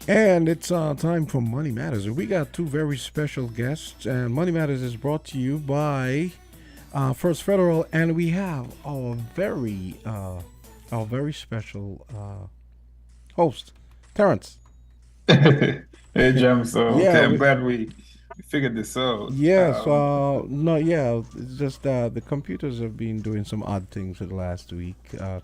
And it's time for Money Matters. We got two very special guests, and Money Matters is brought to you by First Federal, and we have our very special host, Terrance. Hey, Jam. So, Yeah, okay, I'm we, glad we figured this out. yes, no, yeah, it's just the computers have been doing some odd things for the last week.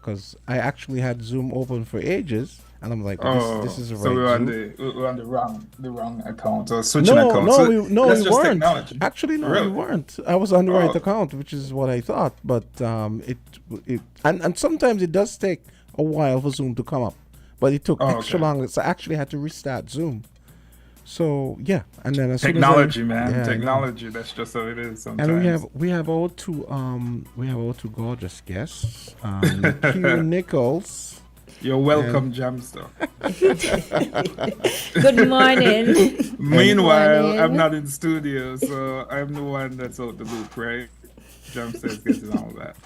Cause I actually had Zoom open for ages, and I'm like, this Oh, is the so right Zoom. we're on the wrong account or switching No, account. So we that's just weren't. technology. Actually, no, we Really? weren't. I was on the right Oh, account, which is what I thought. But and sometimes it does take a while for Zoom to come up, but it took oh, extra okay. long. So I actually had to restart Zoom. So yeah, and then as soon as Technology, man. yeah, I know. Technology. That's just how it is And sometimes. we have our two gorgeous guests, Nikki Nichols You're and welcome, Jamster. Good morning. Good and Meanwhile, I'm morning. not in studio, so I'm the one that's out the loop, right? Jamster is getting all that.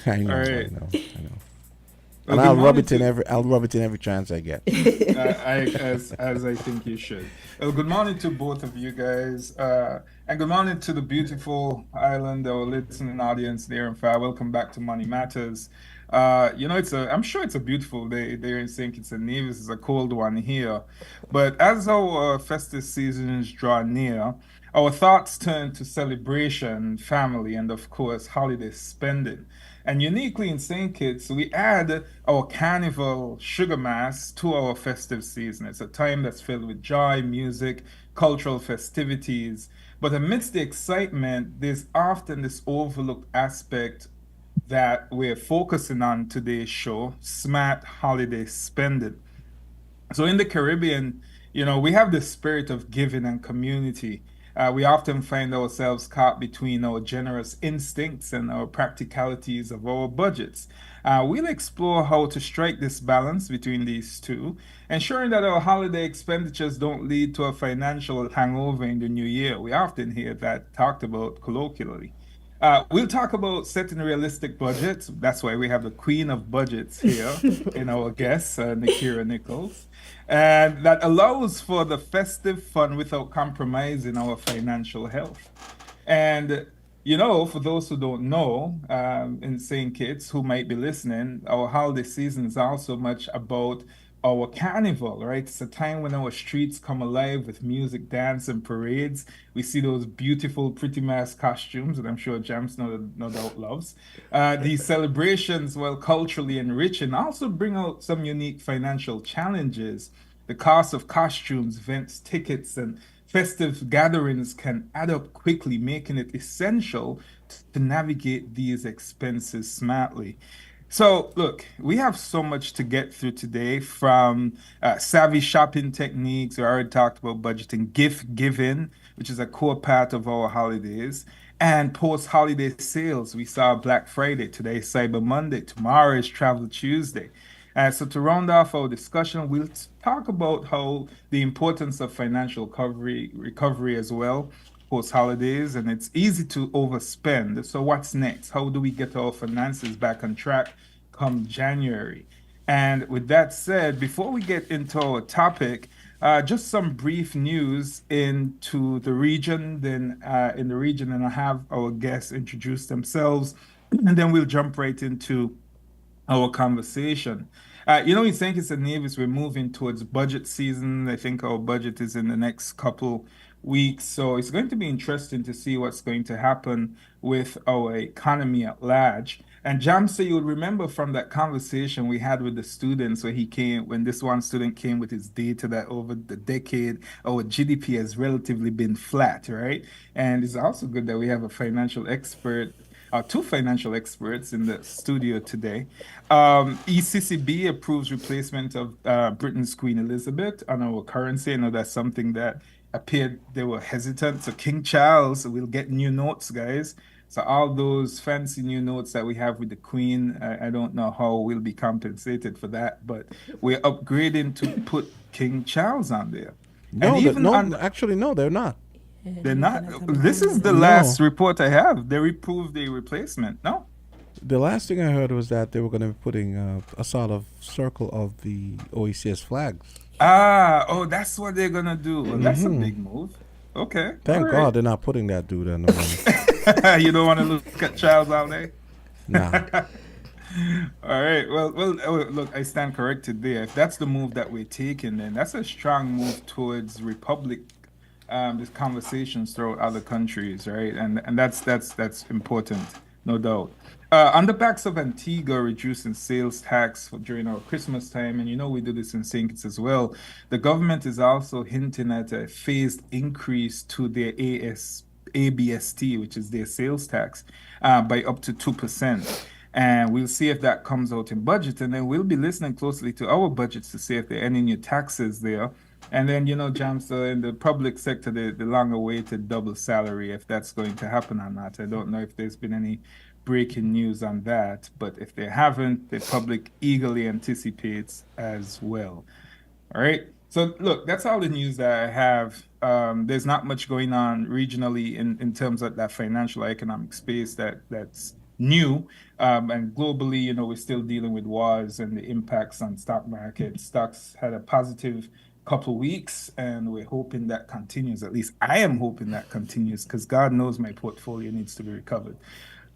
All I right. know, I know. Well, And good morning to I'll rub it in every chance I get. I as I think you should. Well, good morning to both of you guys, and good morning to the beautiful island, our listening audience there. In fact, welcome back to Money Matters. I'm sure it's a beautiful day there in Saint Kitts and Nevis. It's a cold one here, but as our festive seasons draw near, our thoughts turn to celebration, family, and of course, holiday spending. And uniquely in St. Kitts, we add our carnival sugar mass to our festive season. It's a time that's filled with joy, music, cultural festivities. But amidst the excitement, there's often this overlooked aspect that we're focusing on today's show, smart holiday spending. So in the Caribbean, we have the spirit of giving and community. We often find ourselves caught between our generous instincts and our practicalities of our budgets. We'll explore how to strike this balance between these two, ensuring that our holiday expenditures don't lead to a financial hangover in the new year. We often hear that talked about colloquially. We'll talk about setting realistic budgets. That's why we have the queen of budgets here in our guest, Nikira Nichols. And that allows for the festive fun without compromising our financial health. And, for those who don't know, in St. Kitts who might be listening, our holiday season is also much about our carnival, right? It's a time when our streets come alive with music, dance, and parades. We see those beautiful, pretty mask costumes that I'm sure Jams no doubt loves. These celebrations, while culturally enriching, also bring out some unique financial challenges. The cost of costumes, events, tickets, and festive gatherings can add up quickly, making it essential to navigate these expenses smartly. So, look, we have so much to get through today from savvy shopping techniques. We already talked about budgeting, gift giving, which is a core part of our holidays, and post holiday sales. We saw Black Friday, today, Cyber Monday, tomorrow is Travel Tuesday. So, to round off our discussion, we'll talk about how the importance of financial recovery as well post holidays, and it's easy to overspend. So, what's next? How do we get our finances back on track come January? And with that said, before we get into our topic, just some brief news into the region. Then, in the region, and I have our guests introduce themselves, and then we'll jump right into our conversation. In St. Kitts and Nevis, we're moving towards budget season. I think our budget is in the next couple weeks. So it's going to be interesting to see what's going to happen with our economy at large. And Jamsa, you'll remember from that conversation we had with the students where when this one student came with his data that over the decade, our GDP has relatively been flat, right? And it's also good that we have a financial expert two financial experts in the studio today. ECCB approves replacement of Britain's Queen Elizabeth on our currency. I know that's something that appeared they were hesitant. So King Charles will get new notes, guys. So all those fancy new notes that we have with the Queen, I don't know how we'll be compensated for that, but we're upgrading to put King Charles on there. And even No, on actually, no, they're not. they're not. This is the No, last report I have. They approved the replacement. No. the last thing I heard was that they were going to be putting a sort of circle of the OECS flags. Oh, that's what they're gonna do. Well, that's a big move. Okay, all Thank right. God they're not putting that dude on the money. You don't want to look at Charles all day? Nah. All right. Well, oh, look, I stand corrected there. If that's the move that we're taking, then that's a strong move towards republic, these conversations throughout other countries, right? And that's important, no doubt. On the backs of Antigua reducing sales tax during our Christmas time, and you know we do this in St. Kitts as well, the government is also hinting at a phased increase to their ABST, which is their sales tax, by up to 2%. And we'll see if that comes out in budget. And then we'll be listening closely to our budgets to see if there are any new taxes there. And then, Jamsa, in the public sector, the long-awaited double salary, if that's going to happen or not. I don't know if there's been any breaking news on that, but if they haven't, the public eagerly anticipates as well. All right. So look, that's all the news that I have. There's not much going on regionally in terms of that financial economic space that's new. And globally, we're still dealing with wars and the impacts on stock market. Stocks had a positive couple weeks, and we're hoping that continues. At least I am hoping that continues because God knows my portfolio needs to be recovered.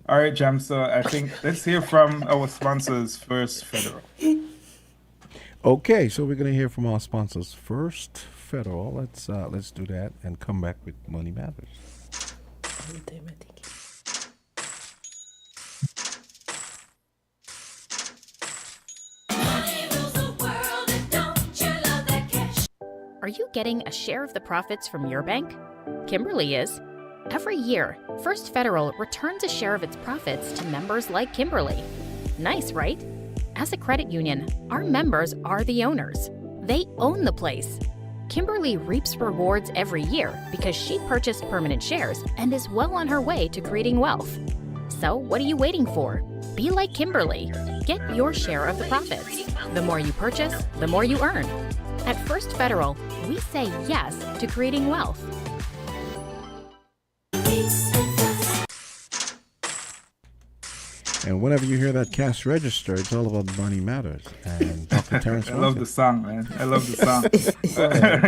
All right, Jamsa, I think let's hear from our sponsors first, Federal. Okay, so we're gonna hear from our sponsors first. Federal. Let's do that and come back with Money Matters. Are you getting a share of the profits from your bank? Kimberly is. Every year, First Federal returns a share of its profits to members like Kimberly. Nice, right? As a credit union, our members are the owners. They own the place. Kimberly reaps rewards every year because she purchased permanent shares and is well on her way to creating wealth. So, what are you waiting for? Be like Kimberly. Get your share of the profits. The more you purchase, the more you earn. At First Federal, we say yes to creating wealth. And whenever you hear that cash register, it's all about Money Matters. And Dr. Terrance I love the song, man. I love the song.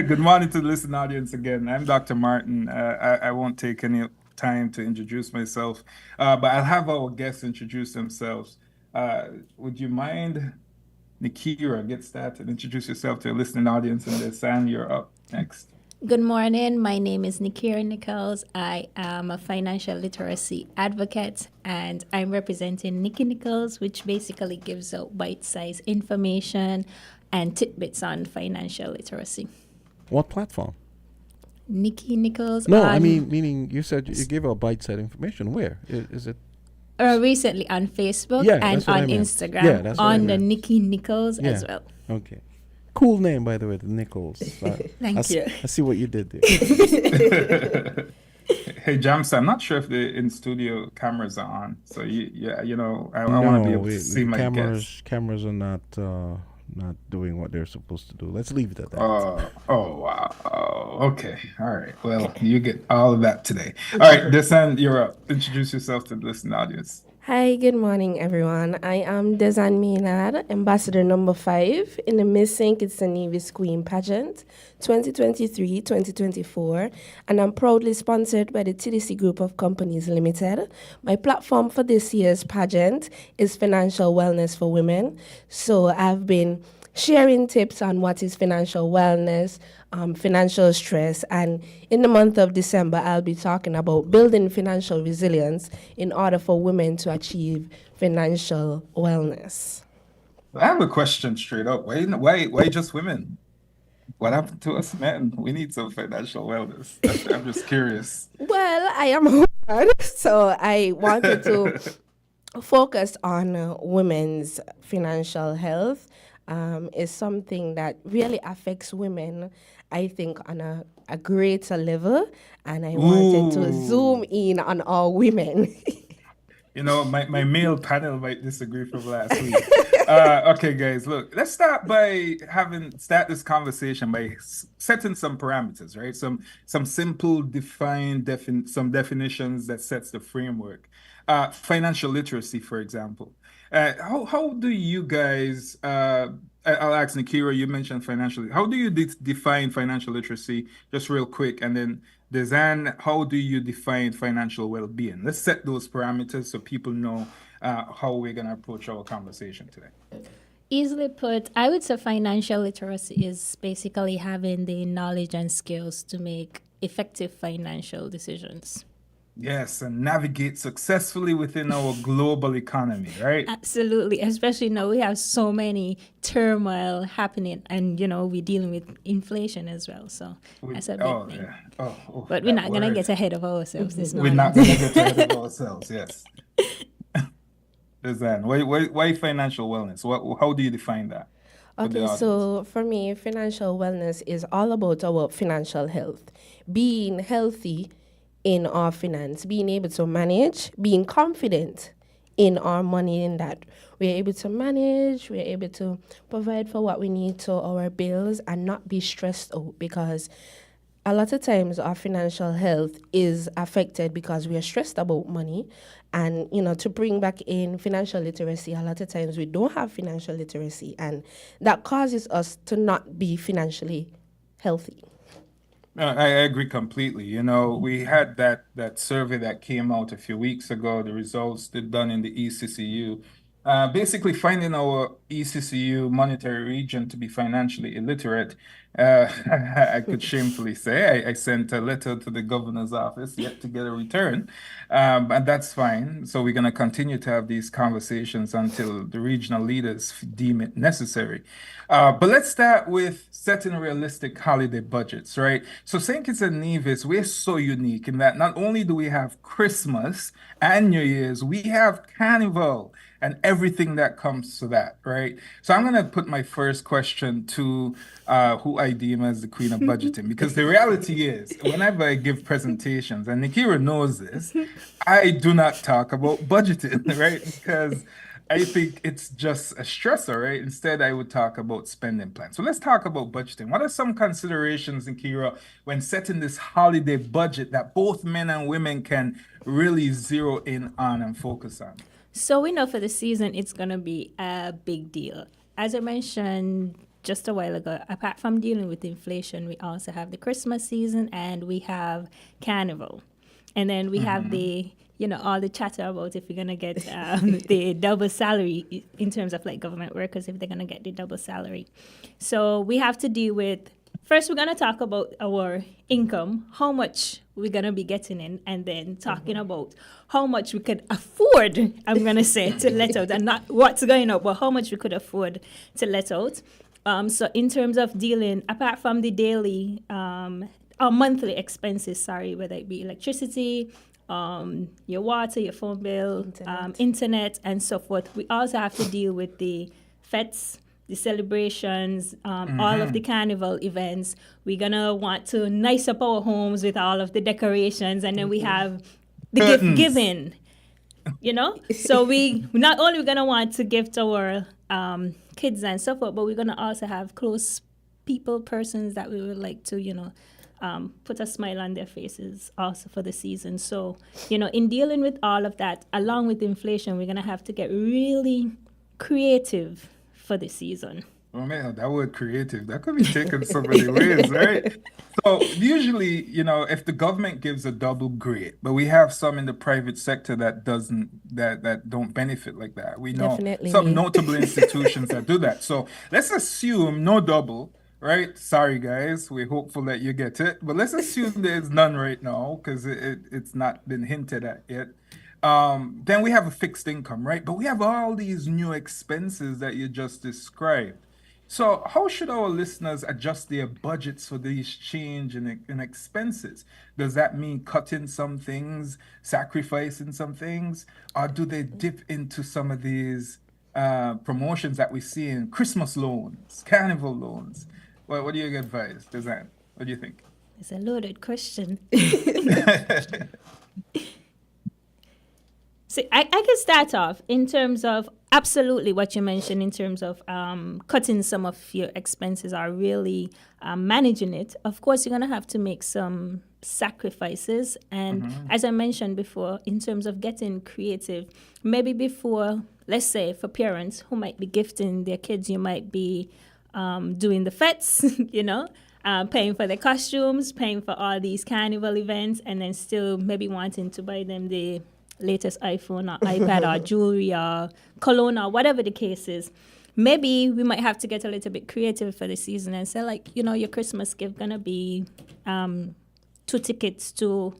Good morning to the listening audience again. I'm Dr. Martin. I won't take any time to introduce myself, but I'll have our guests introduce themselves. Would you mind, Nikira, get started? Introduce yourself to a listening audience, and then Sam, you're up next. Good morning. My name is Nikira Nichols. I am a financial literacy advocate and I'm representing Nikki Nichols, which basically gives out bite-sized information and tidbits on financial literacy. What platform? Nikki Nichols. No, I mean, meaning you said you gave out bite-sized information. Where is it? Recently on Facebook Yeah, and that's what I on meant. Instagram Yeah, that's what I on the meant. Nikki Nichols as well. Okay. Cool name, by the way, the Nichols. Thank you. I see what you did there. Hey, Jamsa, I'm not sure if the in-studio cameras are on. So I want to be able to see my guests. Cameras are not doing what they're supposed to do. Let's leave it at that. Oh, wow. Oh, okay. All right. Well, you get all of that today. All right, Desan, you're up. Introduce yourself to the listening audience. Hi, good morning, everyone. I am Desan Maynard, Ambassador number 5 in the Miss St. Kitts and Nevis Queen Pageant 2023-2024, and I'm proudly sponsored by the TDC Group of Companies Limited. My platform for this year's pageant is financial wellness for women. So I've been sharing tips on what is financial wellness, financial stress, and in the month of December, I'll be talking about building financial resilience in order for women to achieve financial wellness. I have a question straight up. Why just women? What happened to us men? We need some financial wellness. I'm just curious. Well, I am a woman, so I wanted to focus on women's financial health. Is something that really affects women, I think, on a greater level. And I wanted to zoom in on all women. My male panel might disagree from last week. Okay, guys, look, let's start this conversation by setting some parameters, right? Some simple defined some definitions that sets the framework. Financial literacy, for example. How do you guys I'll ask Nikira, you mentioned financial. How do you define financial literacy? Just real quick. And then Dezan, how do you define financial well-being? Let's set those parameters so people know how we're going to approach our conversation today. Easily put, I would say financial literacy is basically having the knowledge and skills to make effective financial decisions. Yes, and navigate successfully within our global economy, right? Absolutely, especially now we have so many turmoil happening, and we're dealing with inflation as well. So that's a big thing. Yeah. But we're not gonna get ahead of ourselves this We're morning. not going to get ahead of ourselves, yes. Dezan, why financial wellness? How do you define that? Okay, so for me, financial wellness is all about our financial health. Being healthy in our finance, being able to manage, being confident in our money, in that we're able to manage, we're able to provide for what we need to our bills and not be stressed out, because a lot of times our financial health is affected because we are stressed about money. And, to bring back in financial literacy, a lot of times we don't have financial literacy, and that causes us to not be financially healthy. I agree completely. We had that survey that came out a few weeks ago, the results done in the ECCU, basically finding our ECCU monetary region to be financially illiterate. I could shamefully say I sent a letter to the governor's office yet to get a return, and that's fine. So we're going to continue to have these conversations until the regional leaders deem it necessary. But let's start with setting realistic holiday budgets, right? So St. Kitts and Nevis, we're so unique in that not only do we have Christmas and New Year's, we have Carnival and everything that comes to that, right? So I'm going to put my first question to who I deem as the queen of budgeting, because the reality is, whenever I give presentations, and Nikira knows this, I do not talk about budgeting, right? Because I think it's just a stressor, right? Instead, I would talk about spending plans. So let's talk about budgeting. What are some considerations, Nikira, when setting this holiday budget that both men and women can really zero in on and focus on? So we know for the season it's going to be a big deal. As I mentioned just a while ago, apart from dealing with inflation, we also have the Christmas season and we have Carnival. And then we have the, all the chatter about if we're going to get the double salary in terms of like government workers, if they're going to get the double salary. So we have to deal with, first we're going to talk about our income, how much we're going to be getting in, and then talking about how much we could afford, I'm going to say, to let out, and not what's going up, but how much we could afford to let out. So in terms of dealing, apart from the daily or monthly expenses, whether it be electricity, your water, your phone bill, internet, and so forth, we also have to deal with the fetes, the celebrations, all of the carnival events. We're going to want to nice up our homes with all of the decorations, and then we have the gift giving, So we not only going to want to gift our kids and so forth, but we're going to also have close persons that we would like to, put a smile on their faces also for the season. So, in dealing with all of that, along with inflation, we're going to have to get really creative for the season. Oh man, that word creative, that could be taken so many ways, right? So usually, if the government gives a double grade, but we have some in the private sector that don't benefit like that. We know some notable institutions that do that. So let's assume no double, right? Sorry guys, we're hopeful that you get it, but let's assume there's none right now because it's not been hinted at yet. Then we have a fixed income, right? But we have all these new expenses that you just described. So how should our listeners adjust their budgets for these change in expenses? Does that mean cutting some things, sacrificing some things, or do they dip into some of these promotions that we see in Christmas loans, carnival loans? Well, what do you advise, Dezan? What do you think? It's a loaded question. See, I can start off in terms of absolutely what you mentioned in terms of cutting some of your expenses or really managing it. Of course, you're going to have to make some sacrifices. And as I mentioned before, in terms of getting creative, maybe before, let's say for parents who might be gifting their kids, you might be doing the fets, paying for their costumes, paying for all these carnival events, and then still maybe wanting to buy them the latest iPhone or iPad or jewelry or cologne or whatever the case is. Maybe we might have to get a little bit creative for the season and say, like, your Christmas gift gonna be 2 tickets to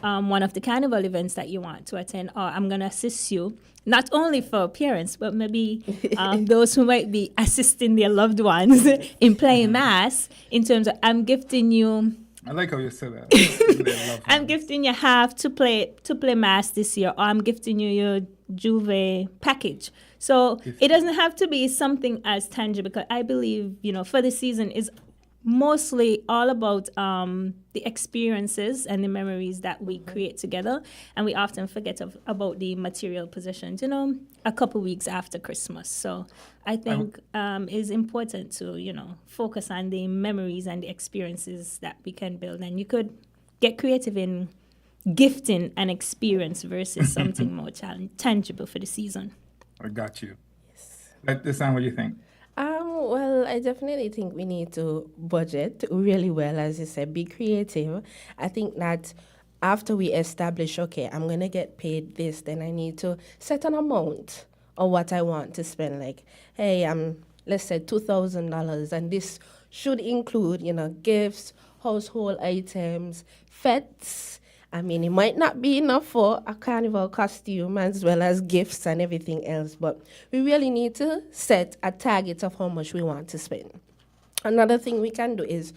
one of the carnival events that you want to attend, or I'm gonna assist you, not only for parents, but maybe those who might be assisting their loved ones in playing mass, in terms of I'm gifting you. I like how you said that. I'm gifting you half to play mass this year, or I'm gifting you your Juve package. So it doesn't have to be something as tangible, because I believe, for the season is mostly all about the experiences and the memories that we create together, and we often forget about the material possessions, a couple weeks after Christmas. So I think it's important to, focus on the memories and the experiences that we can build, and you could get creative in gifting an experience versus something more tangible for the season. I got you. Yes. This time, what do you think? Well, I definitely think we need to budget really well, as you said, be creative. I think that after we establish, okay, I'm going to get paid this, then I need to set an amount of what I want to spend. Like, hey, let's say $2,000, and this should include, gifts, household items, fets. I mean, it might not be enough for a carnival costume as well as gifts and everything else, but we really need to set a target of how much we want to spend. Another thing we can do is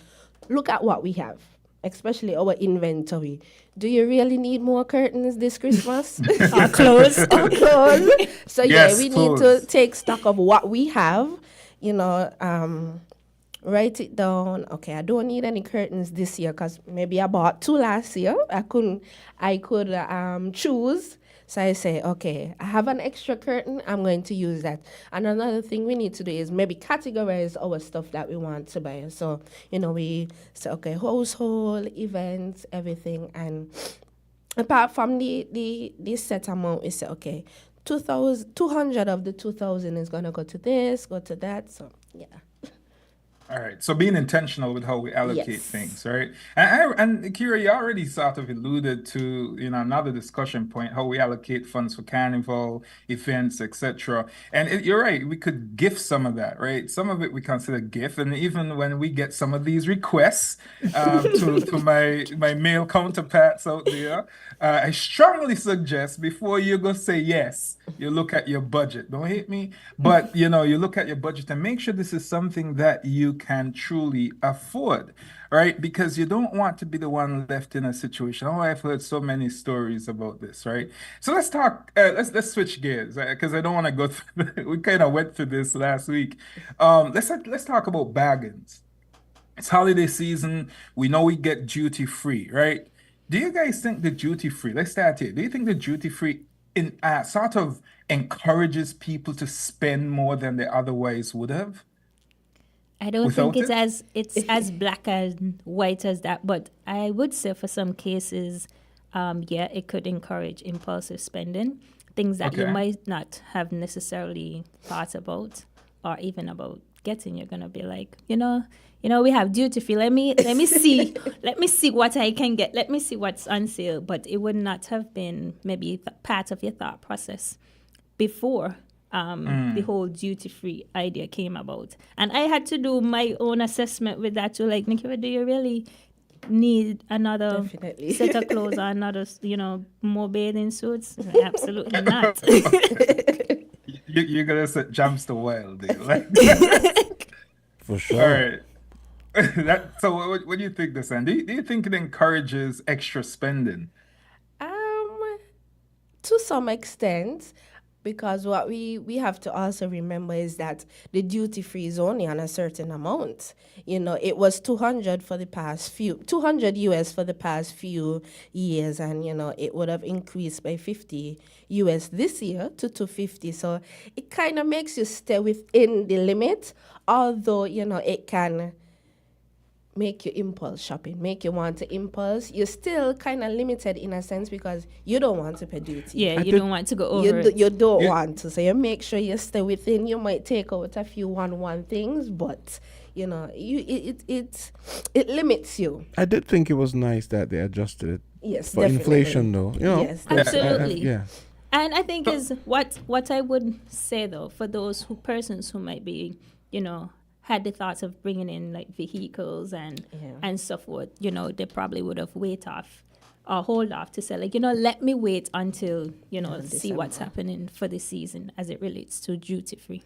look at what we have, especially our inventory. Do you really need more curtains this Christmas? Or clothes? Or clothes? So yes, we clothes. need to take stock of what we have, write it down. Okay, I don't need any curtains this year because maybe I bought 2 last year. I could choose. So I say, okay, I have an extra curtain, I'm going to use that. And another thing we need to do is maybe categorize our stuff that we want to buy. So, we say, okay, household, events, everything. And apart from the set amount, we say, okay, 200 of the 2,000 is going to go to this, go to that. So, yeah. All right. So being intentional with how we allocate Yes. things, right? And Kira, you already sort of alluded to, another discussion point, how we allocate funds for carnival, events, etc. And you're right, we could gift some of that, right? Some of it we consider gift. And even when we get some of these requests to my male counterparts out there, I strongly suggest before you go say yes, you look at your budget. Don't hate me, but you look at your budget and make sure this is something that you can truly afford, right? Because you don't want to be the one left in a situation. Oh, I've heard so many stories about this, right? So let's talk. Let's switch gears, because I don't want to go through. We kind of went through this last week. Let's talk about bargains. It's holiday season. We know we get duty free, right? Do you guys think the duty free? Let's start here. Do you think the duty free sort of encourages people to spend more than they otherwise would have? I don't Without think it? it's as black and white as that, but I would say for some cases, it could encourage impulsive spending, things that you Okay. might not have necessarily thought about or even about getting. You're gonna be like, we have duty free. Let me see, let me see what I can get. Let me see what's on sale. But it would not have been maybe part of your thought process before the whole duty-free idea came about. And I had to do my own assessment with that too. Like, Nikki, do you really need another Definitely. set of clothes or another, more bathing suits? Absolutely not. You're gonna set jumps to wild, dude. Like, For all sure. right. So what do you think, this? And do you think it encourages extra spending? To some extent, because what we have to also remember is that the duty free is only on a certain amount. It was 200 US for the past few years, and it would have increased by 50 US this year to 250. So it kind of makes you stay within the limit, although it can make you impulse shopping, make you want to impulse. You're still kind of limited in a sense because you don't want to pay duty. Yeah, I you did- don't want to go over it. You don't Yeah. want to, so you make sure you stay within. You might take out a few one things, but you know, it limits you. I did think it was nice that they adjusted it Yes, for definitely. inflation, though. You know, Yes, Absolutely. yeah. And I think is what I would say though for those persons who might be, had the thoughts of bringing in like vehicles and so forth, they probably would have wait off or hold off to say like, let me wait until see what's happening for the season as it relates to duty free.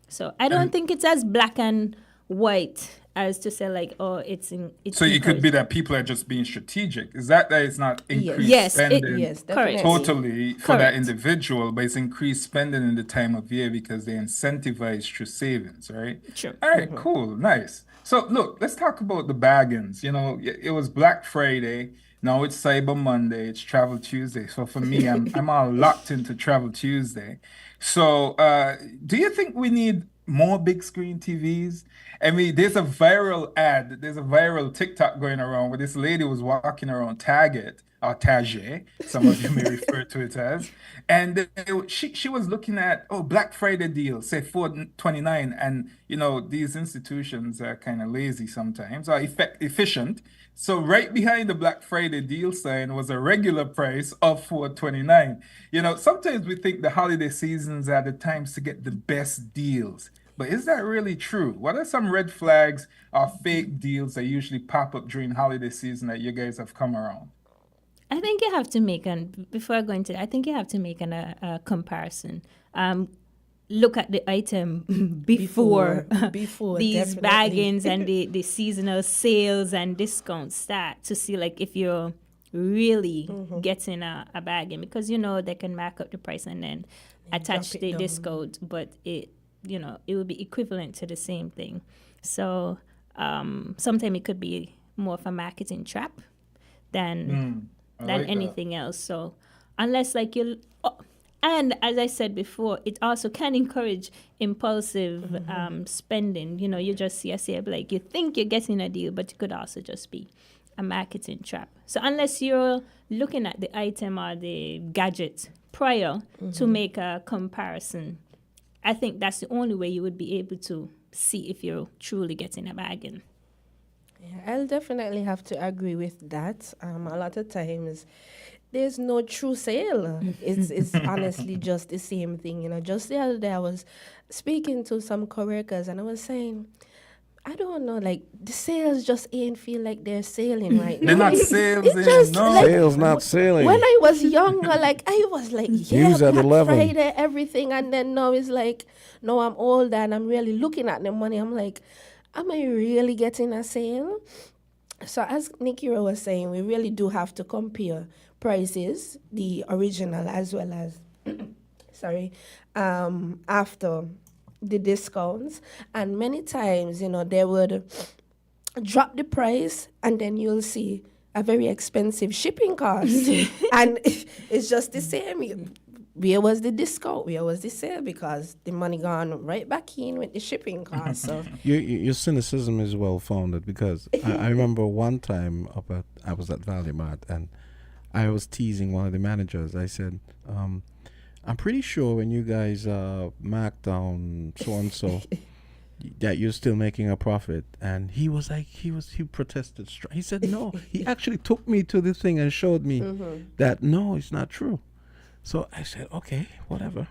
So I don't think it's as black and white as to say like, oh, it's So it could be that people are just being strategic. Is that it's not increased Yes, spending Yes, Correct. definitely. totally for that Correct. individual, but it's increased spending in the time of year because they incentivize through savings, right? Sure. All right, cool, nice. So look, let's talk about the bargains. It was Black Friday. Now it's Cyber Monday. It's Travel Tuesday. So for me, I'm all locked into Travel Tuesday. So do you think we need more big screen TVs? I mean, there's a viral TikTok going around where this lady was walking around Target or Target, some of you may refer to it as, and she was looking at Black Friday deals, say 429, and these institutions are kind of lazy sometimes or efficient. So right behind the Black Friday deal sign was a regular price of 429. Sometimes we think the holiday seasons are the times to get the best deals. But is that really true? What are some red flags or fake deals that usually pop up during holiday season that you guys have come around? I think you have to make before going to, I think you have to make a comparison. Look at the item before these definitely. bargains and the seasonal sales and discounts start to see like if you're really getting a bargain, because they can mark up the price and then attach drop it the down. discount, but it will be equivalent to the same thing. So sometimes it could be more of a marketing trap than I like that. anything else. So unless like and as I said before, it also can encourage impulsive spending. You just see a sale, like you think you're getting a deal, but it could also just be a marketing trap. So unless you're looking at the item or the gadget prior to make a comparison, I think that's the only way you would be able to see if you're truly getting a bargain. Yeah, I'll definitely have to agree with that. A lot of times, there's no true sale. It's honestly just the same thing. Just the other day, I was speaking to some coworkers, and I was saying, I don't know, like the sales just ain't feel like they're sailing right now. They're not sales It just, no. like, Sales not sailing. When I was younger, like I was like, yeah, News at Black 11. Friday, everything, and then now it's like, no, I'm older and I'm really looking at the money. I'm like, am I really getting a sale? So as Nikira was saying, we really do have to compare prices, the original as well as, after the discounts. And many times, they would drop the price and then you'll see a very expensive shipping cost. And it's just the same. Where was the discount? Where was the sale? Because the money gone right back in with the shipping cost. So Your cynicism is well founded, because I remember one time I was at Valley Mart and I was teasing one of the managers. I said, I'm pretty sure when you guys marked down so and so that you're still making a profit. And he was like, he protested. He said no. He actually took me to the thing and showed me that no, it's not true. So I said, okay, whatever.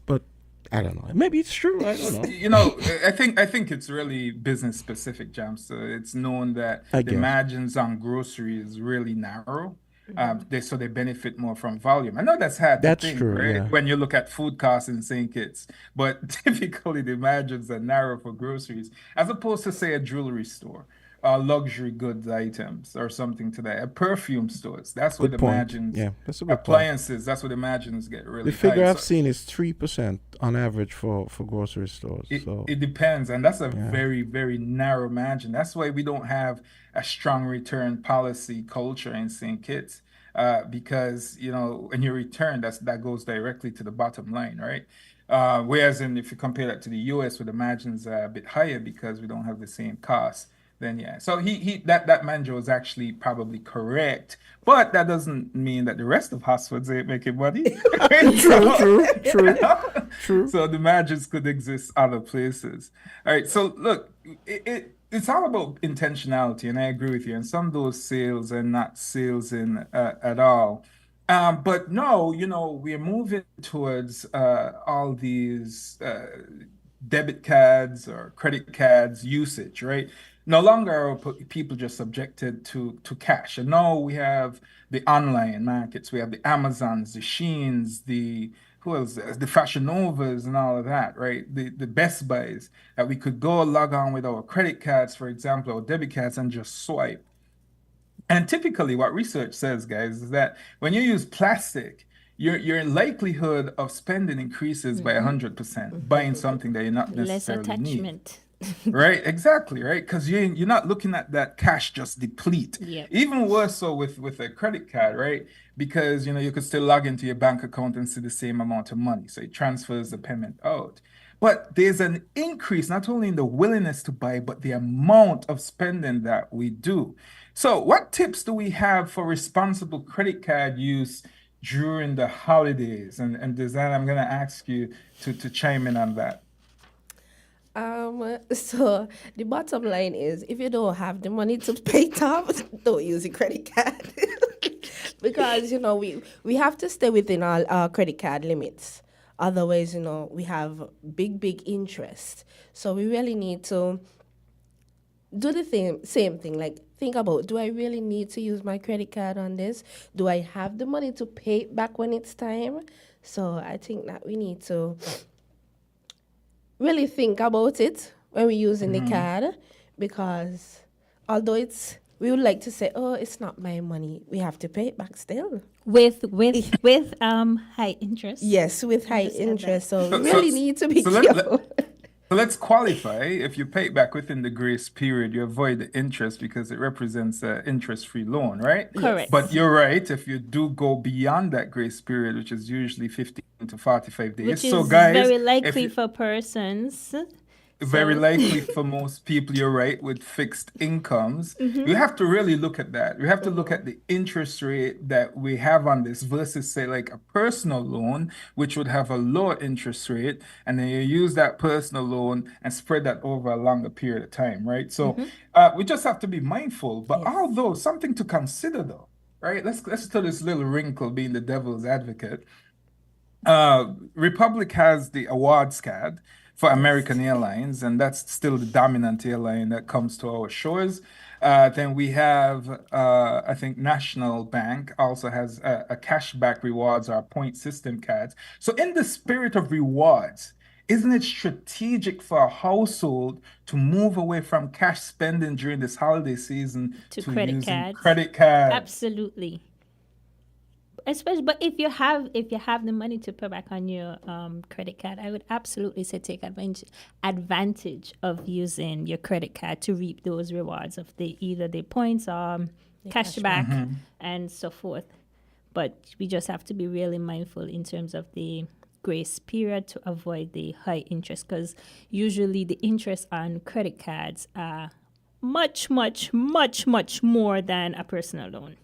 But I don't know. Maybe it's true. I don't know. I think it's really business specific, Jam. So it's known that I the guess. margins on grocery is really narrow. They benefit more from volume. I know that's hard That's to think, true, right? yeah. When you look at food costs in St. Kitts, but typically the margins are narrow for groceries, as opposed to say a jewelry store, luxury goods items, or something to that. Perfume stores, that's where Good the point. margins. Yeah, that's a good point. Appliances, that's where the margins get really The figure high. I've seen is 3% on average for grocery stores. It depends, and that's a Yeah. very, very narrow margin. That's why we don't have a strong return policy culture in St. Kitts, because when you return, that goes directly to the bottom line, right? Whereas if you compare that to the US, where the margins are a bit higher because we don't have the same costs. then yeah. So that manager was actually probably correct, but that doesn't mean that the rest of Hosfords ain't making money. True. So the managers could exist other places. All right. So look, it's all about intentionality, and I agree with you. And some of those sales are not sales in at all. But no, we're moving towards all these debit cards or credit cards usage, right? No longer are people just subjected to cash. And now we have the online markets, we have the Amazons, the Sheins, the who else? The Fashion Novas and all of that, right? The Best Buys that we could go log on with our credit cards, for example, or debit cards and just swipe. And typically, what research says, guys, is that when you use plastic, your likelihood of spending increases by 100%, buying something that you're not Less necessarily need. attachment. Right, exactly, right? Because you're not looking at that cash just deplete. Yep. Even worse so with a credit card, right? Because you could still log into your bank account and see the same amount of money. So it transfers the payment out. But there's an increase not only in the willingness to buy, but the amount of spending that we do. So what tips do we have for responsible credit card use during the holidays? And Design, I'm gonna ask you to chime in on that. So the bottom line is if you don't have the money to pay it off, don't use a credit card. Because, we have to stay within our credit card limits. Otherwise, we have big interest. So we really need to do the same thing. Like, think about, do I really need to use my credit card on this? Do I have the money to pay it back when it's time? So I think that we need to really think about it when we're using the card, because although we would like to say, oh, it's not my money, we have to pay it back still. With high interest. Yes, with high interest. So So, we so, really need to be so careful. let's qualify. If you pay it back within the grace period, you avoid the interest because it represents an interest-free loan, right? Correct. But you're right. If you do go beyond that grace period, which is usually 15 to 45 days. Which So is guys, very if likely you, for persons. very So likely for most people, you're right, with fixed incomes. You have to really look at that. You have to look at the interest rate that we have on this versus, say, like a personal loan, which would have a lower interest rate. And then you use that personal loan and spread that over a longer period of time, right? So we just have to be mindful. But Yes. although something to consider, though, right? Let's tell this little wrinkle being the devil's advocate. Republic has the awards card for American Airlines, and that's still the dominant airline that comes to our shores. Then we have, I think, National Bank also has a cashback rewards or point system cards. So, in the spirit of rewards, isn't it strategic for a household to move away from cash spending during this holiday season to to credit using cards. credit cards? Absolutely. Especially, but if you have the money to put back on your credit card, I would absolutely say take advantage of using your credit card to reap those rewards of either the points or cashback and so forth. But we just have to be really mindful in terms of the grace period to avoid the high interest, because usually the interest on credit cards are much more than a personal loan.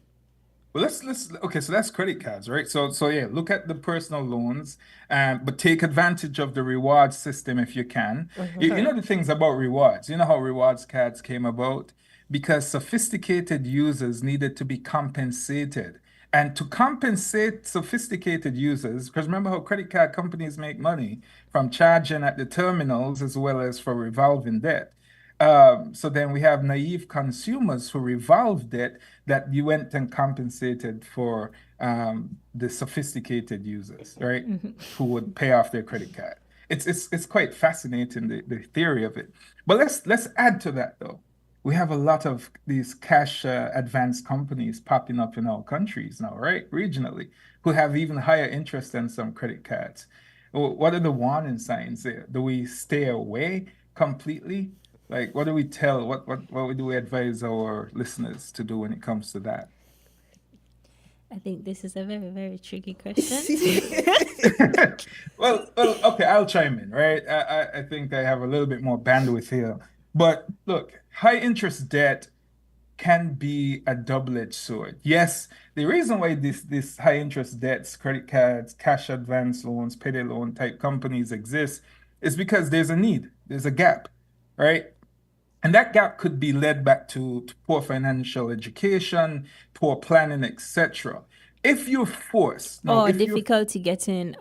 Well, let's okay. So that's credit cards, right? So yeah, look at the personal loans, but take advantage of the reward system if you can. You know the things about rewards. You know how rewards cards came about? Because sophisticated users needed to be compensated. And to compensate sophisticated users, because remember how credit card companies make money from charging at the terminals as well as for revolving debt. So then we have naive consumers who revolve debt that you went and compensated for the sophisticated users, right? Who would pay off their credit card. It's quite fascinating, the theory of it. But let's add to that though. We have a lot of these cash advance companies popping up in our countries now, right? Regionally, who have even higher interest than some credit cards. What are the warning signs there? Do we stay away completely? Like, what do we tell? What do we advise our listeners to do when it comes to that? I think this is a very, very tricky question. Well, okay, I'll chime in, right? I think I have a little bit more bandwidth here. But look, high interest debt can be a double-edged sword. Yes, the reason why this high interest debts, credit cards, cash advance loans, payday loan type companies exist is because there's a need, there's a gap, right? And that gap could be led back to poor financial education, poor planning, etc. If you're forced, no, Or if you're difficulty getting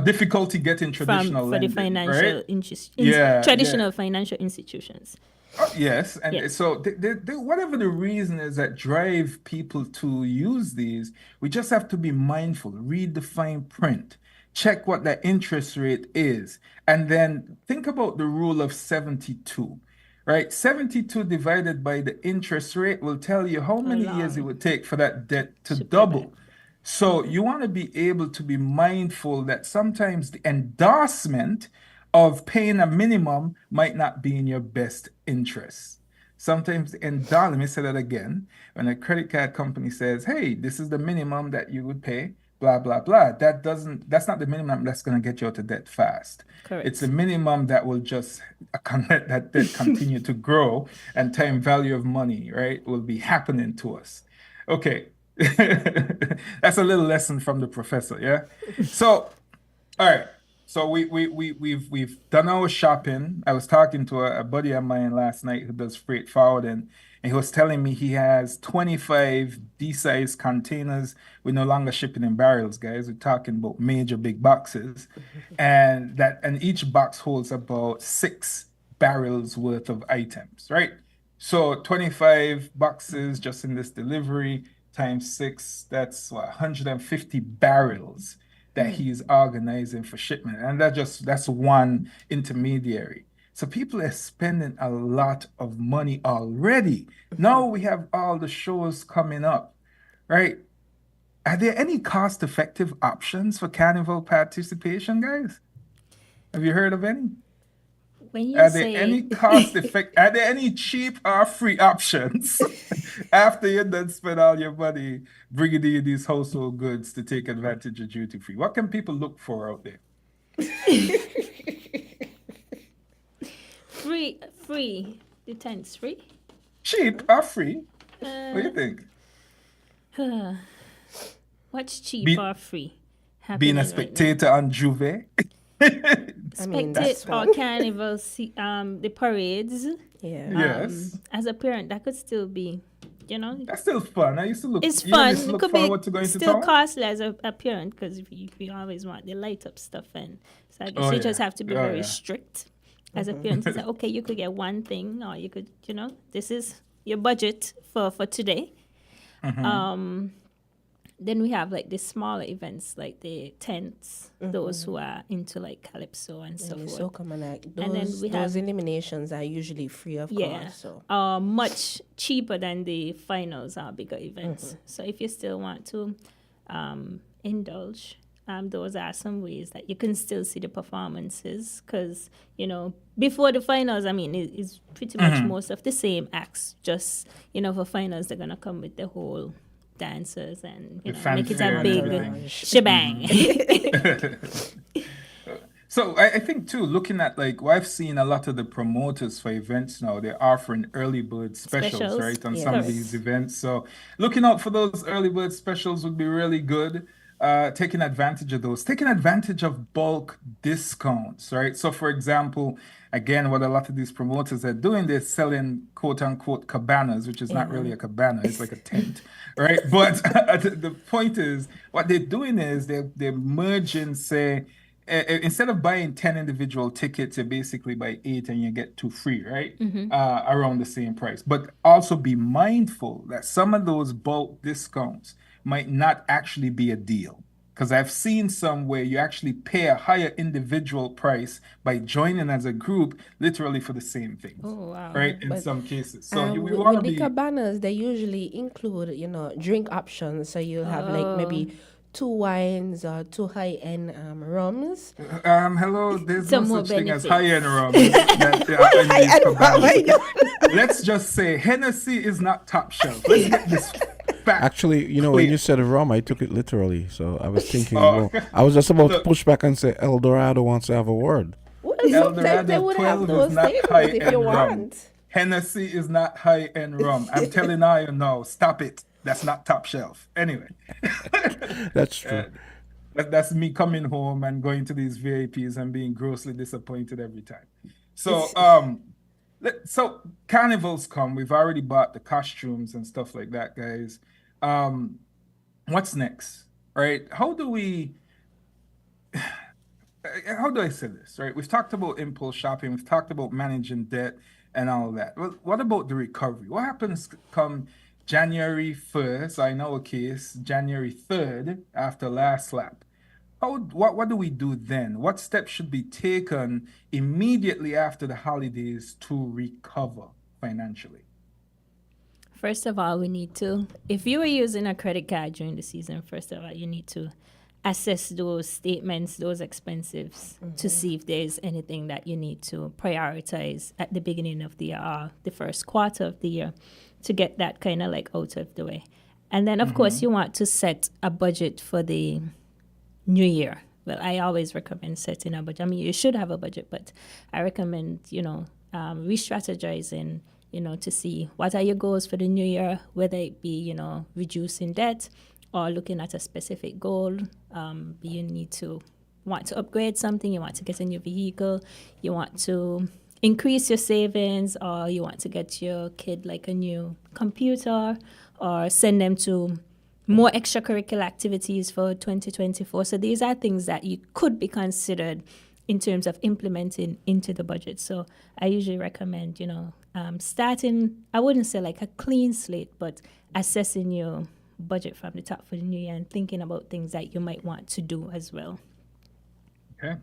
difficulty getting from traditional for the lending, financial right? traditional financial institutions. Yes, and Yeah. so whatever the reason is that drive people to use these, we just have to be mindful, read the fine print, check what the interest rate is, and then think about the rule of 72, right? 72 divided by the interest rate will tell you how many years it long would take for that debt to to pay back. double. So you want to be able to be mindful that sometimes the endorsement of paying a minimum might not be in your best interest. Sometimes, and let me say that again. When a credit card company says, hey, this is the minimum that you would pay, blah, blah, blah, that's not the minimum that's going to get you out of debt fast. Correct. It's the minimum that will just let that debt continue to grow, and time value of money, right, will be happening to us. Okay. That's a little lesson from the professor, yeah? So, all right. So we've done our shopping. I was talking to a buddy of mine last night who does freight forwarding, and he was telling me he has 25 D-size containers. We're no longer shipping in barrels, guys. We're talking about major big boxes, and each box holds about 6 barrels worth of items, right? So 25 boxes just in this delivery times 6, that's what, 150 barrels that he's organizing for shipment. And that's one intermediary. So people are spending a lot of money already. Now we have all the shows coming up, right? Are there any cost-effective options for carnival participation, guys? Have you heard of any? When you Are say there any are there any cheap or free options after you done spend all your money bringing in these household goods to take advantage of duty free? What can people look for out there? free, the tent's free. Cheap or free? What do you think? What's cheap Be- or free? Being a happening right now? spectator on Juve? I mean, Spectate that's or one. carnival, the parades. Yeah. Yes. As a parent, that could still be, That's still fun. I used to look. it's you fun. used to It look could be forward to going to still town? costly as a parent because you always want the light up stuff, and so I guess Oh, you yeah. just have to be Oh, very yeah. strict as a parent to say, okay, you could get one thing, or you could, this is your budget for today. Mm-hmm. Then we have like the smaller events, like the tents, those who are into like calypso and so And it's forth. so common. Like And then we those have- eliminations are usually free of Yeah, cost. So much cheaper than the finals or bigger events. So if you still want to indulge, those are some ways that you can still see the performances. Because before the finals, I mean, it's pretty much most of the same acts. Just for finals, they're gonna come with the whole dancers and The make it fanfare a and big everything. shebang. So I think too, looking at like I've seen a lot of the promoters for events now, they're offering early bird specials, Specials, right, on yes. some of Correct. these events. So looking out for those early bird specials would be really good. Taking advantage of those, taking advantage of bulk discounts, right? So for example, again, what a lot of these promoters are doing, they're selling quote unquote cabanas, which is not really a cabana, it's like a tent, right? But the point is, what they're doing is they're merging, say, instead of buying 10 individual tickets, you basically buy 8 and you get 2 free, right? Around the same price. But also be mindful that some of those bulk discounts might not actually be a deal. Because I've seen some where you actually pay a higher individual price by joining as a group, literally for the same things, Oh, wow. right? In But, some cases. So we with, want to with the be. cabanas, they usually include, drink options. So you'll have like maybe 2 wines or 2 high-end rums. Hello, there's Some no more such thing as benefits. high-end rum that are in these High-end rum, cabanas. Let's just say Hennessy is not top shelf. Let's get this fact. Actually, when you said rum, I took it literally. So I was thinking, Oh. I was just about to Look. push back and say El Dorado wants to have a word. Well, sometimes they Eldorado would have 12 is those not tables if high-end you rum. want. Hennessy is not high-end rum. I'm telling you now, stop it. That's not top shelf. Anyway, That's true. that's me coming home and going to these VIPs and being grossly disappointed every time. So, so carnivals come. We've already bought the costumes and stuff like that, guys. What's next, right? How do I say this, right? We've talked about impulse shopping. We've talked about managing debt and all that. Well, what about the recovery? What happens come January 1st, or in our case, January 3rd, after last lap? What do we do then? What steps should be taken immediately after the holidays to recover financially? First of all, we need to, if you were using a credit card during the season, first of all, you need to assess those statements, those expenses, to see if there's anything that you need to prioritize at the beginning of the year or the first quarter of the year to get that kind of like out of the way. And then, of course, you want to set a budget for the new year. Well, I always recommend setting a budget. I mean, you should have a budget, but I recommend, re-strategizing, to see what are your goals for the new year, whether it be, reducing debt or looking at a specific goal. You want to upgrade something, you want to get a new vehicle, you want to increase your savings, or you want to get your kid like a new computer or send them to more extracurricular activities for 2024. So these are things that you could be considered in terms of implementing into the budget. So I usually recommend, starting, I wouldn't say like a clean slate, but assessing your budget from the top for the new year and thinking about things that you might want to do as well. Okay.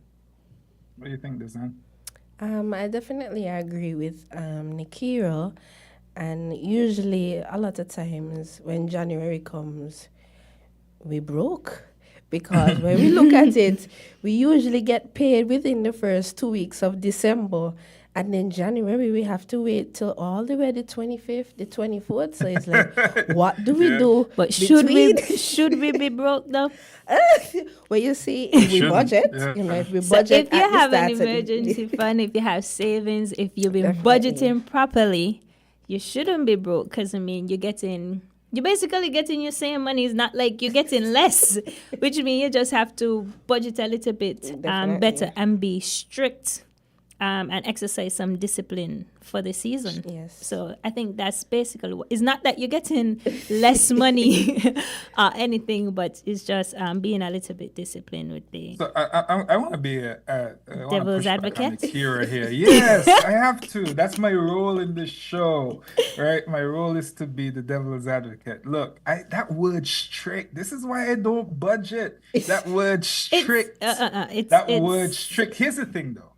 What do you think, Desan? I definitely agree with Nikiro. And usually, a lot of times when January comes, we broke. Because when we look at it, we usually get paid within the first 2 weeks of December. And then January, we have to wait till all the way the 25th, the 24th. So it's like, what do we do? But should we be broke though? Well, you see, if we budget, if we budget, so if you at the have start an of the- emergency fund, if you have savings, if you've been Definitely. budgeting properly, you shouldn't be broke. Because I mean, you're basically getting your same money. It's not like you're getting less, which means you just have to budget a little bit Definitely. better and be strict and exercise some discipline for the season. Yes. So I think that's basically it's not that you're getting less money or anything, but it's just being a little bit disciplined with the. So I want to be Devil's advocate? Hero here. Yes, I have to. That's my role in this show, right? My role is to be the devil's advocate. Look, that word strict. This is why I don't budget. That word strict. Word strict. Here's the thing, though.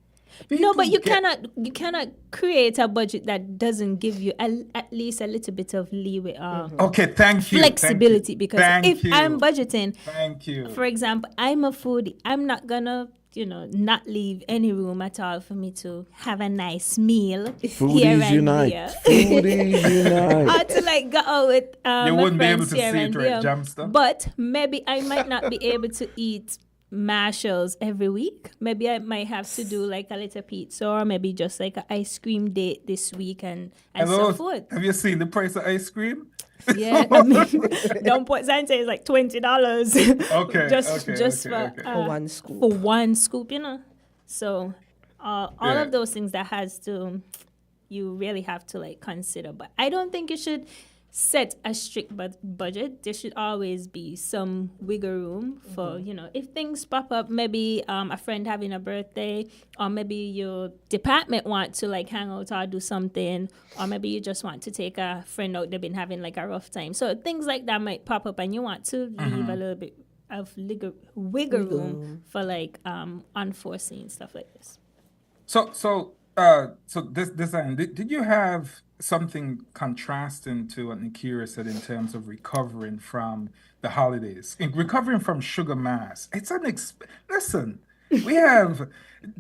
No, but you cannot create a budget that doesn't give you at least a little bit of leeway or Okay, thank you. flexibility. Because if you. I'm budgeting, Thank you. for example, I'm a foodie. I'm not gonna, not leave any room at all for me to have a nice meal here Foodies and unite. there. Foodies unite. Or to like go out with You my wouldn't be able friends to here see and it, there. right, Jamster? But maybe I might not be able to eat Marshalls every week. Maybe I might have to do like a little pizza or maybe just like an ice cream date this week and Hello, so forth. have you seen the price of ice cream? Yeah, I mean, don't put Zante is like $20. Okay, just okay. For one scoop. For one scoop, So all Yeah. of those things that you really have to like consider. But I don't think you should set a strict budget. There should always be some wiggle room for, if things pop up, maybe a friend having a birthday, or maybe your department want to like hang out or do something, or maybe you just want to take a friend out, they've been having like a rough time. So things like that might pop up and you want to leave a little bit of wiggle room for like unforeseen stuff like this. So this did you have something contrasting to what Nikira said in terms of recovering from the holidays, recovering from sugar mass? It's listen. We have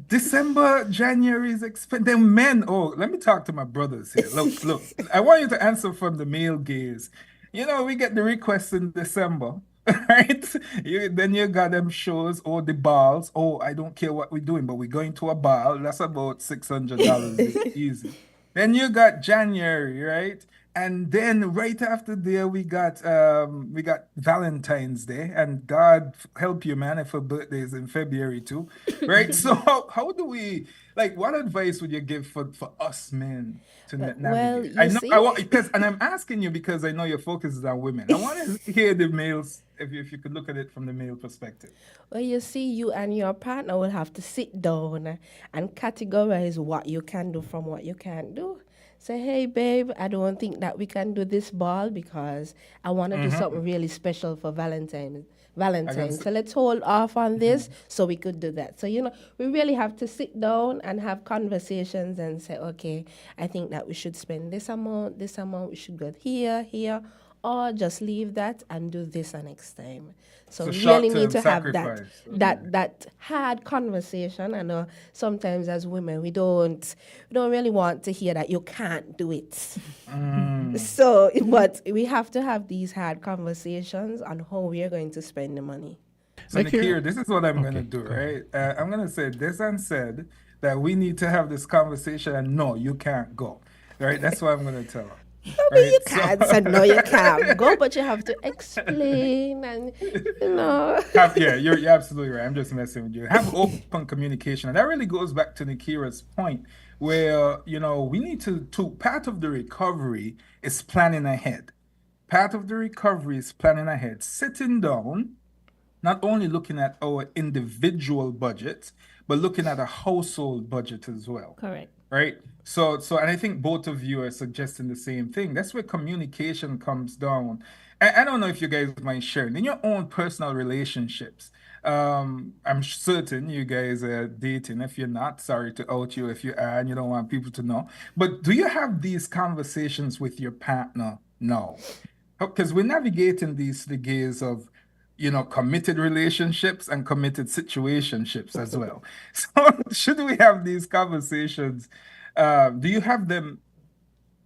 December, January's expense. Then men. Oh, let me talk to my brothers here. Look. I want you to answer from the male gaze. We get the requests in December. Right? Then you got them shows or the balls. Oh, I don't care what we're doing, but we're going to a ball. That's about $600 easy. Then you got January, right? And then right after there we got Valentine's Day, and God help you, man, if her birthday is in February too, right? So how do we like? What advice would you give for us men to Well, navigate? I you know I see, want because, and I'm asking you because I know your focus is on women. I want to hear the males if you could look at it from the male perspective. well, you see, you and your partner will have to sit down and categorize what you can do from what you can't do. Say, hey, babe, I don't think that we can do this ball because I want to do something really special for Valentine's. I can Valentine. s- So let's hold off on this so we could do that. So, we really have to sit down and have conversations and say, okay, I think that we should spend this amount, we should go here, or just leave that and do this next time. So So we really need short-term to have that sacrifice. that Okay. that hard conversation. I know sometimes as women we don't really want to hear that you can't do it. So, but we have to have these hard conversations on how we are going to spend the money. So Like here, Nakir, this is what I'm gonna okay, do, go ahead. right? I'm gonna say this and said that we need to have this conversation, and no, you can't go, right? That's what I'm gonna tell her, I mean, right? you So can't say no, you can't go, but you have to explain and you're absolutely right. I'm just messing with you. Have open communication, and that really goes back to Nakira's point, where we need to part of the recovery is planning ahead. Part of the recovery is planning ahead, sitting down, not only looking at our individual budgets, but looking at a household budget as well, Correct. right? So, and I think both of you are suggesting the same thing. That's where communication comes down. I don't know if you guys mind sharing in your own personal relationships. I'm certain you guys are dating. If you're not, sorry to out you if you are and you don't want people to know. But do you have these conversations with your partner now? Because we're navigating the gaze of committed relationships and committed situationships as well. So should we have these conversations? Do you have them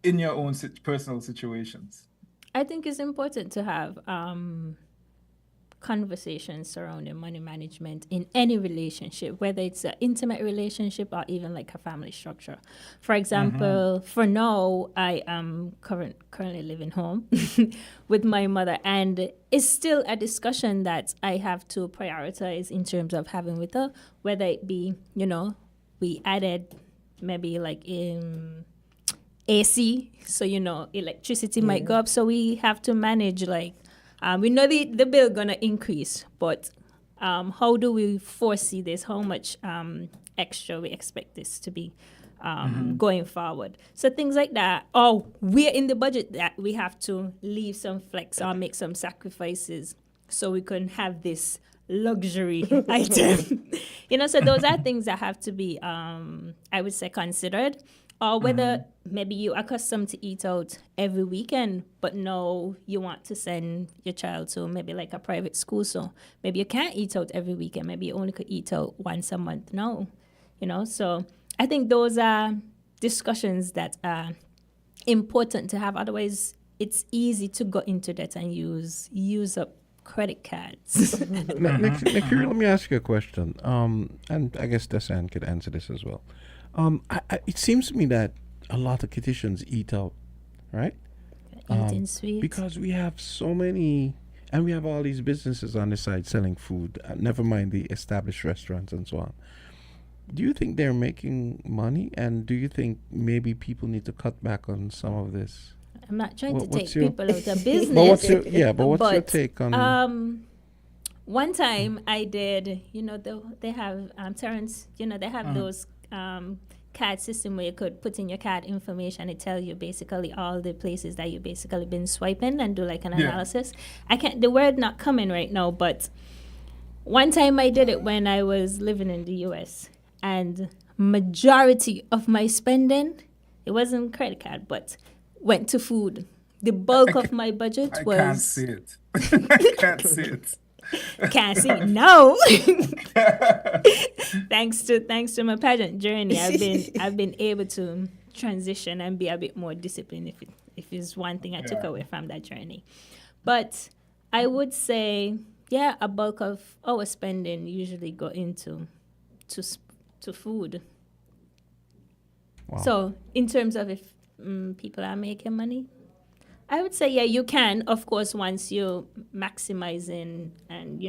in your own personal situations? I think it's important to have conversations surrounding money management in any relationship, whether it's an intimate relationship or even like a family structure. For example, for now, I am currently living home with my mother, and it's still a discussion that I have to prioritize in terms of having with her, whether it be, we added maybe like in AC, so electricity might go up, so we have to manage like we know the bill gonna increase, but how do we foresee this? How much extra we expect this to be going forward? So things like that. Oh, we're in the budget that we have to leave some flex or make some sacrifices so we can have this luxury item. So those are things that have to be, I would say, considered. Or whether maybe you're accustomed to eat out every weekend, but now you want to send your child to maybe like a private school. So maybe you can't eat out every weekend. Maybe you only could eat out once a month now, So I think those are discussions that are important to have. Otherwise, it's easy to go into debt and use up credit cards. Nick, let me ask you a question. And I guess Desan could answer this as well. It seems to me that a lot of Kittians eat out, right? Eating sweets. Because we have so many, and we have all these businesses on the side selling food, never mind the established restaurants and so on. Do you think they're making money? And do you think maybe people need to cut back on some of this? I'm not trying to take what's your- people out of business. But what's your take on... One time I did, they have Terrance, they have those card system where you could put in your card information. It tell you basically all the places that you basically been swiping and do like an analysis. The word not coming right now, but one time I did it when I was living in the US, and majority of my spending, it wasn't credit card, but went to food. The bulk of my budget I was... can't see it. I can't see it. Can't see no. thanks to my pageant journey, I've been able to transition and be a bit more disciplined. If it's one thing I took away from that journey, but I would say a bulk of our spending usually go into to food. Wow. So, in terms of if people are making money, I would say yeah, you can. Of course, once you're maximizing and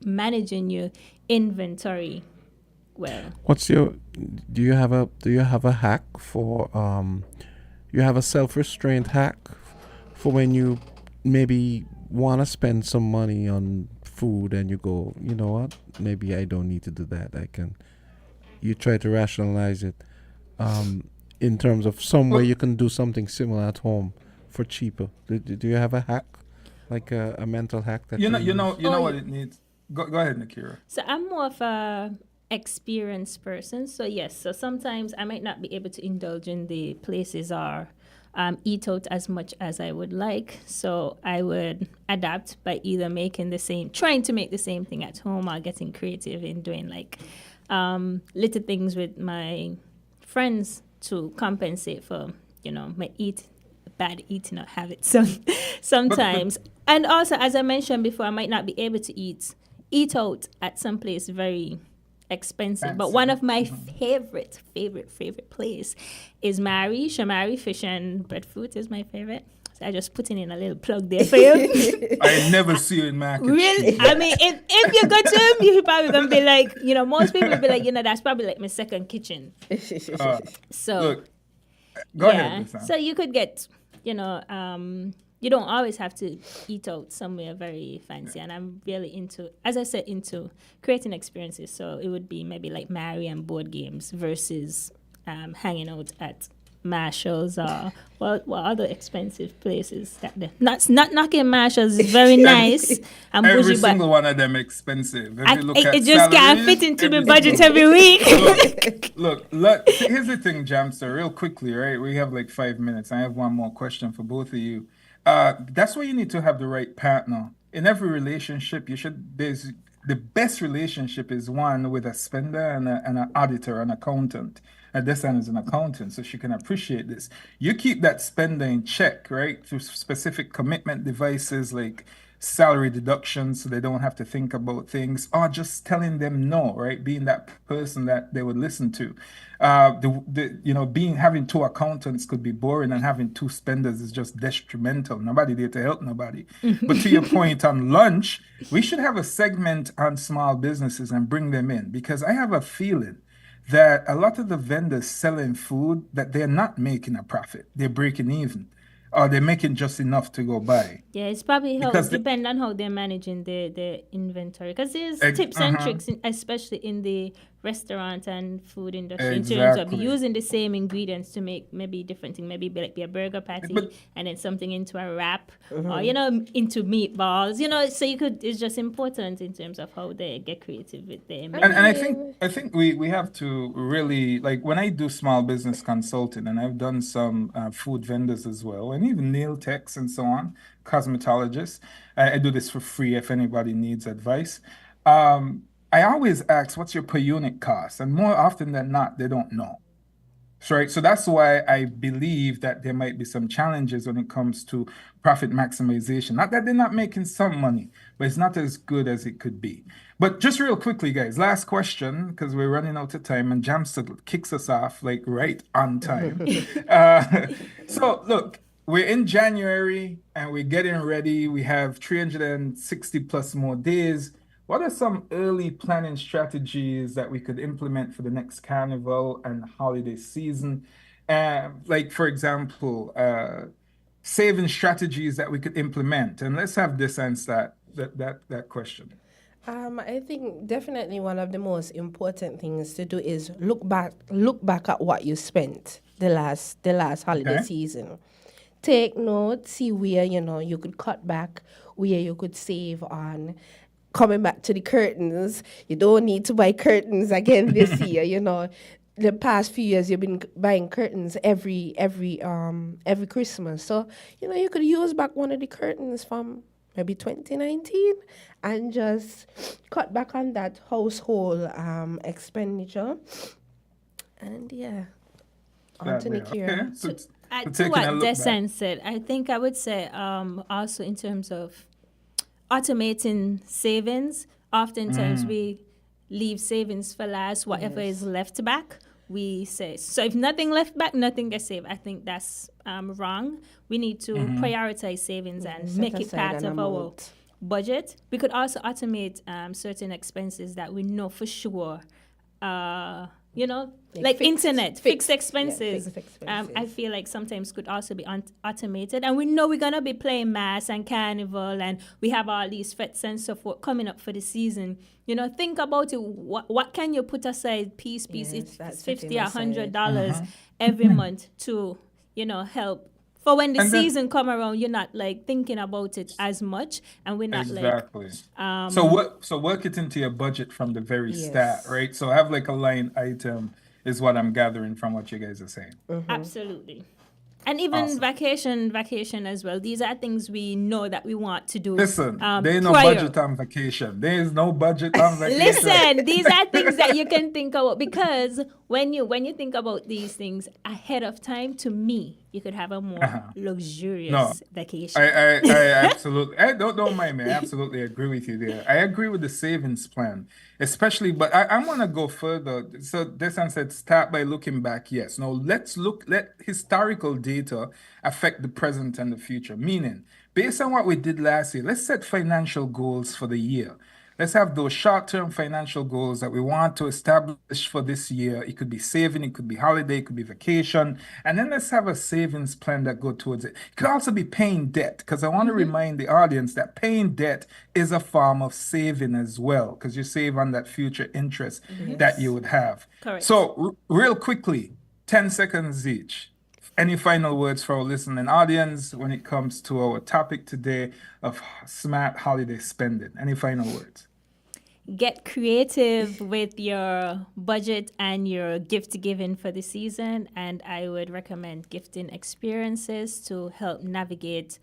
managing your inventory well. What's your do you have a hack for you have a self-restraint hack for when you maybe want to spend some money on food and you go, you know what, maybe I don't need to do that, you try to rationalize it in terms of somewhere Well, you can do something similar at home for cheaper. Do you have a hack, like a mental hack that you know, you you know, use? you Oh, know what it needs. Go ahead, Nakira. So I'm more of a experienced person. So yes, so sometimes I might not be able to indulge in the places or eat out as much as I would like. So I would adapt by either trying to make the same thing at home or getting creative in doing like little things with my friends to compensate for my bad eating habits. So But sometimes, and also as I mentioned before, I might not be able to eat out at some place very expensive. But one fancy. of my favorite place is Shamari Fish and Breadfruit is my favorite. So I just putting in a little plug there for you. I never see you in Market Really, Street. I mean, if you go to him, you're probably gonna be like, most people will be like, that's probably like my second kitchen. Uh, So look, go ahead, yeah, Listen. so you could get, you don't always have to eat out somewhere very fancy. And I'm really as I said, into creating experiences. So it would be maybe like Mary and board games versus hanging out at Marshalls or what other expensive places not knocking Marshalls is very nice and Every bougie, but single one of them expensive. If you look at it just can't salaries, fit into the every budget single every week. look. Here's the thing, Jamster. Real quickly, right? We have like 5 minutes. I have one more question for both of you. That's why you need to have the right partner in every relationship. There's the best relationship is one with a spender and an auditor, an accountant. And this one is an accountant, so she can appreciate this. You keep that spender in check, right? Through specific commitment devices like salary deductions so they don't have to think about things, or just telling them no, right? Being that person that they would listen to. Having two accountants could be boring, and having two spenders is just detrimental. Nobody there to help nobody. But to your point on lunch, we should have a segment on small businesses and bring them in, because I have a feeling that a lot of the vendors selling food, that they're not making a profit. They're breaking even, or they're making just enough to go by. Yeah, it's probably Because depend on how they're managing their inventory. Because there's ex- tips and uh-huh, tricks, especially in the restaurant and food industry, in terms of exactly. using the same ingredients to make maybe different thing. Maybe be a burger patty But and then something into a wrap, or into meatballs. So you could. It's just important in terms of how they get creative with their and menu. and I think we have to really, like, when I do small business consulting, and I've done some food vendors as well, and even nail techs and so on, cosmetologists. I do this for free if anybody needs advice. Um, I always ask, what's your per unit cost? And more often than not, they don't know. Right. So that's why I believe that there might be some challenges when it comes to profit maximization. Not that they're not making some money, but it's not as good as it could be. But just real quickly, guys, last question, because we're running out of time, and Jamster kicks us off like right on time. So look, we're in January and we're getting ready. We have 360 plus more days. What are some early planning strategies that we could implement for the next carnival and holiday season? Like, for example, saving strategies that we could implement. And let's have this answer that question. I think definitely one of the most important things to do is look back at what you spent the last holiday Okay. season. Take note, see where you could cut back, where you could save on. Coming back to the curtains, you don't need to buy curtains again this year. The past few years you've been buying curtains every Christmas. So you could use back one of the curtains from maybe 2019 and just cut back on that household expenditure. And yeah, on to Okay. Nikira. So, Add to taking a what look back. Desan said, I think I would say also in terms of automating savings. Oftentimes we leave savings for last, whatever is left back. we say. So if nothing left back, nothing gets saved. I think that's wrong. We need to prioritize savings and Set make it aside part an of our amount. budget. We could also automate certain expenses that we know for sure. Like fixed- internet, fixed expenses. fixed expenses. I feel like sometimes could also be automated. And we know we're going to be playing mass and carnival, and we have all these fetes and so forth coming up for the season. Think about it. What can you put aside piece? Yes, It's that's $50 setting or aside. $100 every month to, help. For when the And then- season come around, you're not like thinking about it as much, and we're not Exactly. like So work it into your budget from the very Yes. start, right? So have like a line item is what I'm gathering from what you guys are saying. absolutely. And even Awesome. vacation as well. These are things we know that we want to do. Listen, there ain't no prior. budget on vacation. There is no budget on vacation. Listen, these are things that you can think about, because when you think about these things ahead of time, to me, you could have a more luxurious No. vacation. I absolutely, I don't mind me. I absolutely agree with you there. I agree with the savings plan, especially, but I want to go further. So Desan said, start by looking back. Yes. Now let historical data affect the present and the future. Meaning, based on what we did last year, let's set financial goals for the year. Let's have those short-term financial goals that we want to establish for this year. It could be saving, it could be holiday, it could be vacation. And then let's have a savings plan that go towards it. It could also be paying debt, because I want to remind the audience that paying debt is a form of saving as well, because you save on that future interest that you would have. Correct. So real quickly, 10 seconds each. Any final words for our listening audience when it comes to our topic today of smart holiday spending? Any final words? Get creative with your budget and your gift giving for the season, and I would recommend gifting experiences to help navigate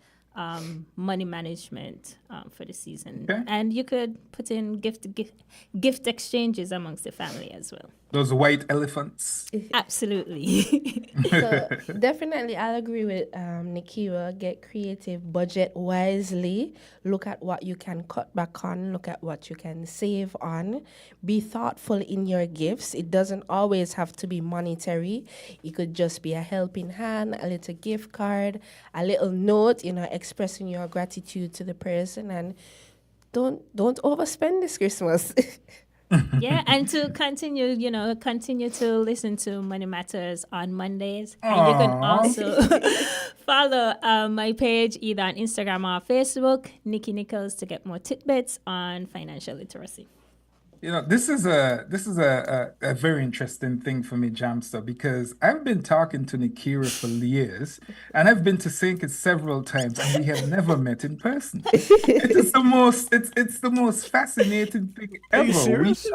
money management for the season. Okay. And you could put in gift exchanges amongst the family as well. Those white elephants. Absolutely. So definitely, I'll agree with Nikira. Get creative, budget wisely. Look at what you can cut back on. Look at what you can save on. Be thoughtful in your gifts. It doesn't always have to be monetary. It could just be a helping hand, a little gift card, a little note. Expressing your gratitude to the person, and don't overspend this Christmas. Yeah, and to continue to listen to Money Matters on Mondays. And you can Aw. also follow my page either on Instagram or Facebook, Nikki Nichols, to get more tidbits on financial literacy. This is a very interesting thing for me, Jamster, because I've been talking to Nikira for years, and I've been to St. Kitts several times, and we have never met in person. It's the most fascinating thing Are you ever. serious?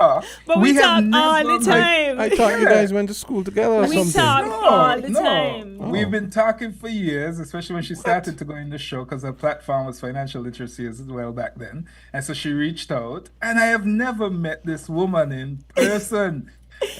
But we have talk all never the met- time. I thought you guys went to school together or We something. talk all the time. We've been talking for years, especially when she started to go in the show, because her platform was financial literacy as well back then. And so she reached out, and I have never met this woman in person.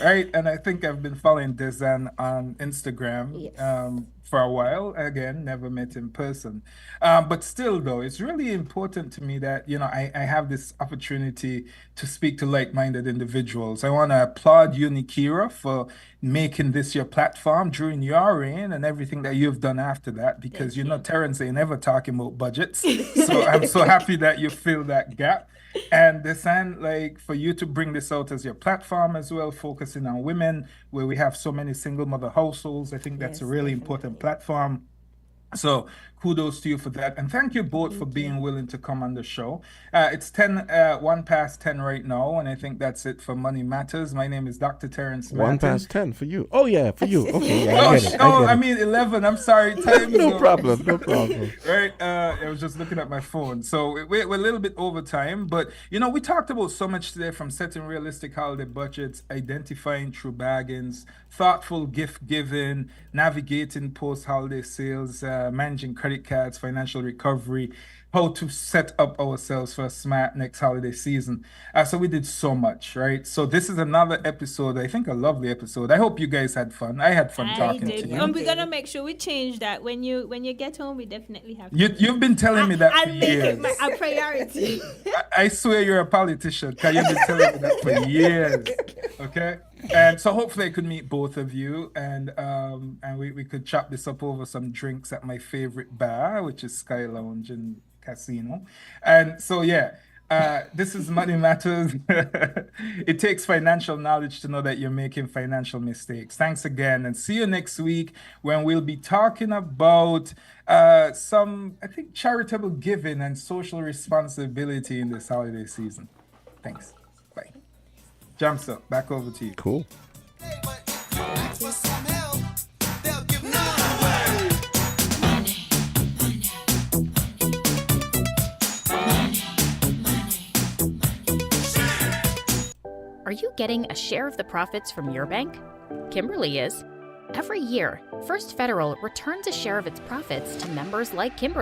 Right? And I think I've been following Desan on Instagram Yes. for a while. Again, never met in person. But still, though, it's really important to me that, I have this opportunity to speak to like-minded individuals. I want to applaud you, Nikira, for making this your platform during your reign and everything that you've done after that, because, Terrance ain't never talking about budgets. So I'm so happy that you fill that gap. And Desan, like, for you to bring this out as your platform as well, focusing on women, where we have so many single mother households, I think that's a Yes, really important platform. So kudos to you for that. And thank you both for being willing to come on the show. It's 1 past 10 right now, and I think that's it for Money Matters. My name is Dr. Terrance 1 Martin. past 10 for you. Oh, yeah, for you. Okay, yeah, Oh, I get it. I get it. mean 11. I'm sorry. Time No zone. problem. No problem. Right, I was just looking at my phone. So we're a little bit over time, but we talked about so much today, from setting realistic holiday budgets, identifying true bargains, thoughtful gift giving, navigating post-holiday sales, managing credit cards, financial recovery, how to set up ourselves for a smart next holiday season. So we did so much, right? So this is another episode, I think a lovely episode. I hope you guys had fun. I had fun I talking did. to you. And we're gonna make sure we change that when you get home. We definitely have. You've been telling me that for I'll make years. it a priority. I swear you're a politician, because you've been telling me that for years. Okay? And so hopefully I could meet both of you, and we could chop this up over some drinks at my favorite bar, which is Sky Lounge and Casino. And so yeah, this is Money Matters. It takes financial knowledge to know that you're making financial mistakes. Thanks again, and see you next week when we'll be talking about some, I think, charitable giving and social responsibility in this holiday season. Thanks. Bye. Jumps up. Back over to you. Cool. Are you getting a share of the profits from your bank? Kimberly is. Every year, First Federal returns a share of its profits to members like Kimberly.